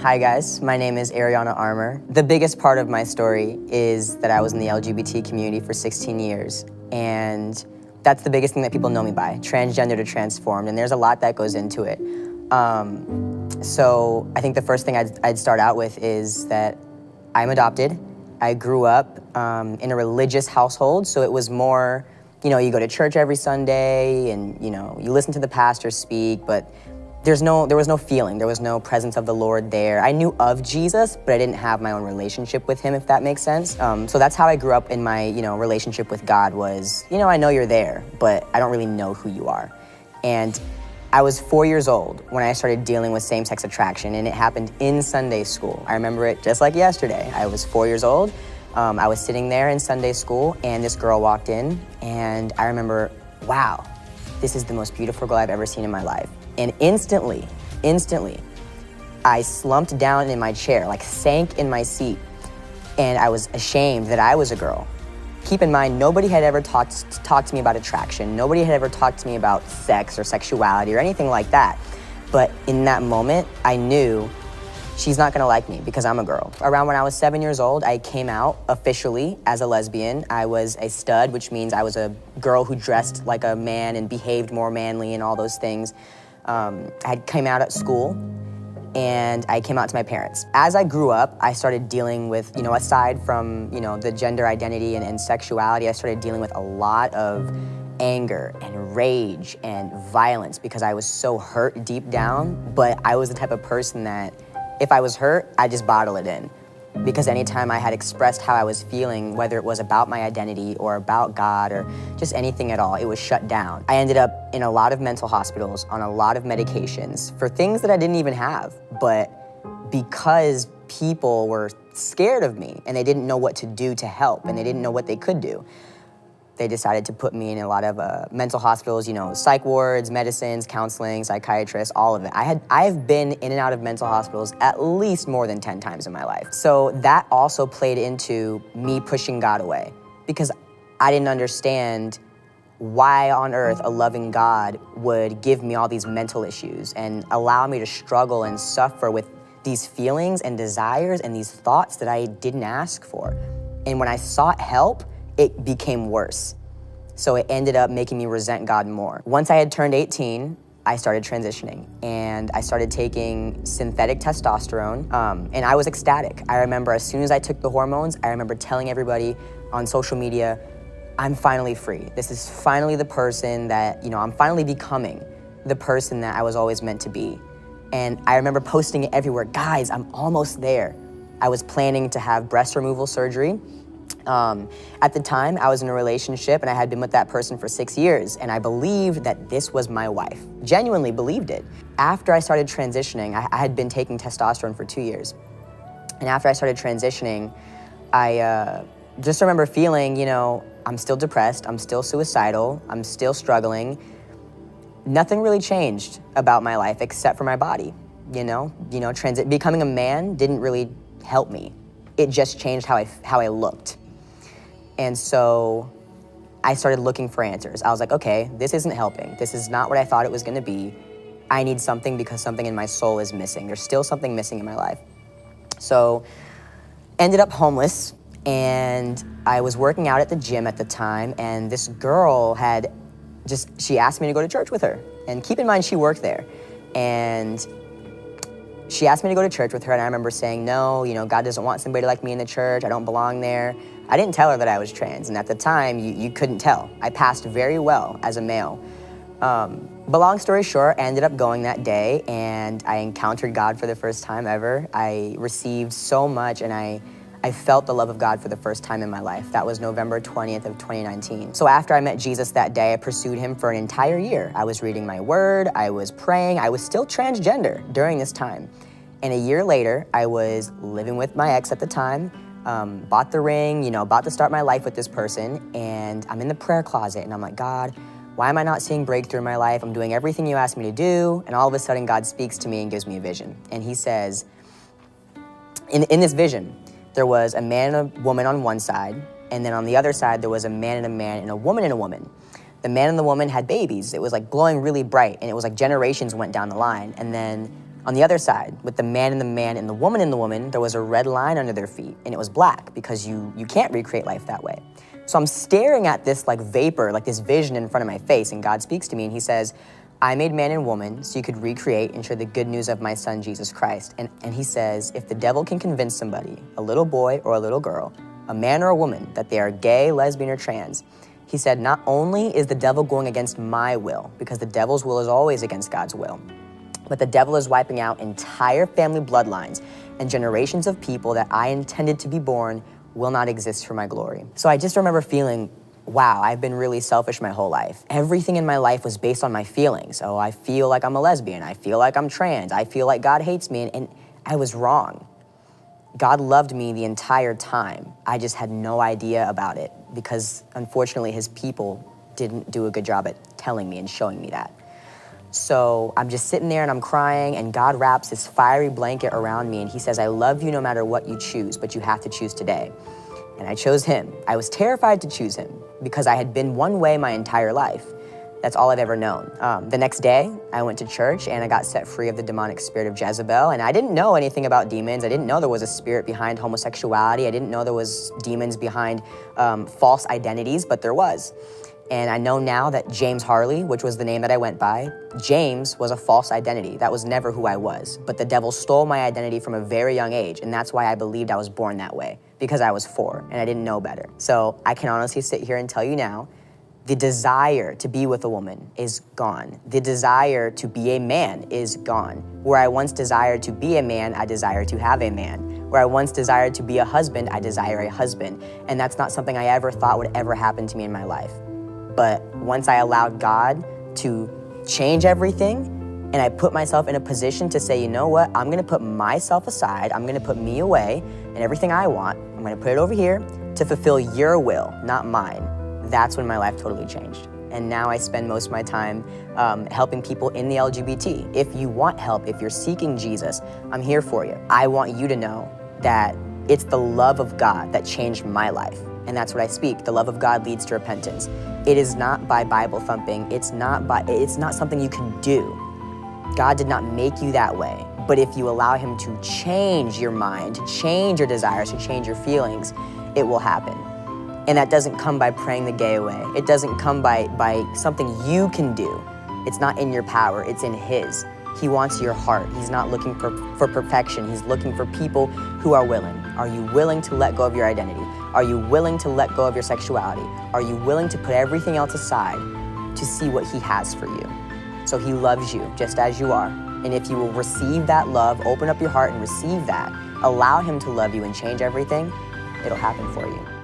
Hi guys, my name is Arianna Armour. The biggest part of my story is that I was in the LGBT community for 16 years, and that's the biggest thing that people know me by, transgender to transformed, and there's a lot that goes into it. So I think the first thing I'd start out with is that I'm adopted. I grew up in a religious household, so it was more, you go to church every Sunday and, you listen to the pastor speak, but there was no feeling, there was no presence of the Lord there. I knew of Jesus, but I didn't have my own relationship with him, if that makes sense. So that's how I grew up in my, relationship with God was, I know you're there, but I don't really know who you are. And I was 4 years old when I started dealing with same-sex attraction, and it happened in Sunday school. I remember it just like yesterday. I was 4 years old. I was sitting there in Sunday school, and this girl walked in, and I remember, wow, this is the most beautiful girl I've ever seen in my life. And instantly, I slumped down in my chair, like sank in my seat, and I was ashamed that I was a girl. Keep in mind, nobody had ever talked to me about attraction. Nobody had ever talked to me about sex or sexuality or anything like that. But in that moment, I knew she's not gonna like me because I'm a girl. Around when I was 7 years old, I came out officially as a lesbian. I was a stud, which means I was a girl who dressed like a man and behaved more manly and all those things. I came out at school, and I came out to my parents. As I grew up, I started dealing with, aside from, the gender identity and sexuality, I started dealing with a lot of anger and rage and violence because I was so hurt deep down, but I was the type of person that if I was hurt, I just bottle it in. Because anytime I had expressed how I was feeling, whether it was about my identity or about God or just anything at all, it was shut down. I ended up in a lot of mental hospitals on a lot of medications for things that I didn't even have. But because people were scared of me and they didn't know what to do to help and they didn't know what they could do, they decided to put me in a lot of mental hospitals, psych wards, medicines, counseling, psychiatrists, all of it. I've been in and out of mental hospitals at least more than 10 times in my life. So that also played into me pushing God away because I didn't understand why on earth a loving God would give me all these mental issues and allow me to struggle and suffer with these feelings and desires and these thoughts that I didn't ask for. And when I sought help, it became worse. So it ended up making me resent God more. Once I had turned 18, I started transitioning and I started taking synthetic testosterone and I was ecstatic. I remember as soon as I took the hormones, I remember telling everybody on social media, I'm finally free. This is finally the person that, I'm finally becoming the person that I was always meant to be. And I remember posting it everywhere, guys, I'm almost there. I was planning to have breast removal surgery. At the time, I was in a relationship and I had been with that person for 6 years, and I believed that this was my wife. Genuinely believed it. After I started transitioning, I had been taking testosterone for 2 years. And after I started transitioning, I just remember feeling, I'm still depressed, I'm still suicidal, I'm still struggling. Nothing really changed about my life except for my body, becoming a man didn't really help me. It just changed how I looked. And so I started looking for answers. I was like, okay, this isn't helping. This is not what I thought it was gonna be. I need something because something in my soul is missing. There's still something missing in my life. So ended up homeless, and I was working out at the gym at the time, and this girl she asked me to go to church with her. And keep in mind, she worked there. And she asked me to go to church with her, and I remember saying, no, God doesn't want somebody like me in the church. I don't belong there. I didn't tell her that I was trans, and at the time, you couldn't tell. I passed very well as a male. But long story short, I ended up going that day, and I encountered God for the first time ever. I received so much, and I felt the love of God for the first time in my life. That was November 20th of 2019. So after I met Jesus that day, I pursued him for an entire year. I was reading my word, I was praying, I was still transgender during this time. And a year later, I was living with my ex at the time, bought the ring, about to start my life with this person, and I'm in the prayer closet, and I'm like, God, why am I not seeing breakthrough in my life? I'm doing everything you asked me to do, and all of a sudden, God speaks to me and gives me a vision. And he says, in this vision, there was a man and a woman on one side, and then on the other side, there was a man and a woman and a woman. The man and the woman had babies. It was like glowing really bright, and it was like generations went down the line. And then On the other side, with the man in the man and the woman in the woman, there was a red line under their feet, and it was black, because you can't recreate life that way. So I'm staring at this like vapor, like this vision in front of my face, and God speaks to me and he says, I made man and woman so you could recreate and share the good news of my son, Jesus Christ. And he says, if the devil can convince somebody, a little boy or a little girl, a man or a woman, that they are gay, lesbian, or trans, he said, not only is the devil going against my will, because the devil's will is always against God's will, but the devil is wiping out entire family bloodlines and generations of people that I intended to be born will not exist for my glory. So I just remember feeling, wow, I've been really selfish my whole life. Everything in my life was based on my feelings. Oh, I feel like I'm a lesbian. I feel like I'm trans. I feel like God hates me. And I was wrong. God loved me the entire time. I just had no idea about it because, unfortunately, his people didn't do a good job at telling me and showing me that. So I'm just sitting there and I'm crying, and God wraps this fiery blanket around me and he says, I love you no matter what you choose, but you have to choose today. And I chose him. I was terrified to choose him because I had been one way my entire life. That's all I've ever known. The next day, I went to church and I got set free of the demonic spirit of Jezebel. And I didn't know anything about demons. I didn't know there was a spirit behind homosexuality. I didn't know there was demons behind false identities, but there was. And I know now that James Harley, which was the name that I went by, James was a false identity. That was never who I was. But the devil stole my identity from a very young age, and that's why I believed I was born that way, because I was 4 and I didn't know better. So I can honestly sit here and tell you now, the desire to be with a woman is gone. The desire to be a man is gone. Where I once desired to be a man, I desire to have a man. Where I once desired to be a husband, I desire a husband. And that's not something I ever thought would ever happen to me in my life. But once I allowed God to change everything, and I put myself in a position to say, you know what, I'm gonna put myself aside, I'm gonna put me away, and everything I want, I'm gonna put it over here to fulfill your will, not mine. That's when my life totally changed. And now I spend most of my time helping people in the LGBT. If you want help, if you're seeking Jesus, I'm here for you. I want you to know that it's the love of God that changed my life. And that's what I speak. The love of God leads to repentance. It is not by Bible thumping. It's not something you can do. God did not make you that way. But if you allow him to change your mind, to change your desires, to change your feelings, it will happen. And that doesn't come by praying the gay away. It doesn't come by something you can do. It's not in your power, it's in his. He wants your heart. He's not looking for perfection. He's looking for people who are willing. Are you willing to let go of your identity? Are you willing to let go of your sexuality? Are you willing to put everything else aside to see what he has for you? So he loves you just as you are. And if you will receive that love, open up your heart and receive that, allow him to love you and change everything, it'll happen for you.